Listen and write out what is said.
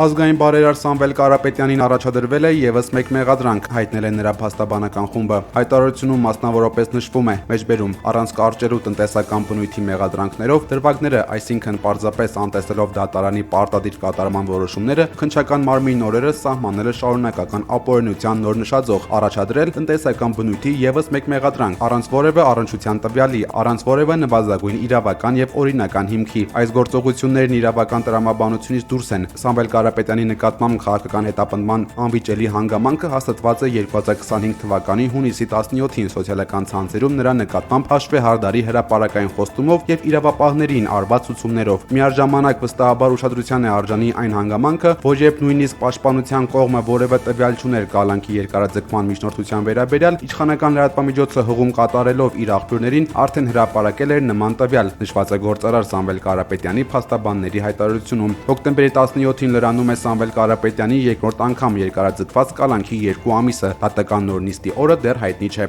Ազգային բարերար Սամվել Կարապետյանին առաջադրվել է եւս մեկ մեղադրանք, հայտնել է նրա փաստաբանական խումբը։ Հայտարարությունում մասնավորապես նշվում է. մեջբերում առանց կարճելու տնտեսական բնույթի մեղադրանքներով դրվագները, այսինքն պարզապես անտեսելով դատարանի պարտադիր կատարման որոշումները, քննչական մարմինն օրերս սահմանել է շարունակական ապօրինության նոր նշաձող, առաջադրել տնտեսական բնույթի եւս մեկ մեղադրանք, առանց որևէ առնչության տվյալի, առանց որևէ նվազագույն իրավական եւ օրինական հիմքի։ Այս գործողություններն իրավական տրամաբանությունից դուրս են։ Սամվել Կարապետյանի նկատմամբ քաղաքական հետապնդման անվիճելի հանգամանքը հաստատված է 2025 թվականի հունիսի 17-ին սոցիալական ցանցերում նրա նկատմամբ հաշվեհարդարի հրապարակային խոստումով եւ իրավապահներին արված ցուցումներով։ Միաժամանակ վստահաբար ուշադրության է արժանի այն հանգամանքը, որ երբ նույնիսկ պաշտպանության կողմը որևէ տվյալ չուներ կալանքի երկարաձգման միջնորդության վերաբերյալ, իշխանական լրատվամիջոցը հղում կատարելով իր աղբյուրներին արդեն հրապարակել էր նման տվյալ, նշված է գործարար Սամվել Կարապետյանի փաստաբանների հայտարարությունում։ Հոկտեմբերի 17-ին լրանում է Սամվել Կարապետյանի երկրորդ անգամ երկարաձգված կալանքի 2 ամիսը, դատական նոր նիստի օրը դեռ հայտնի չէ։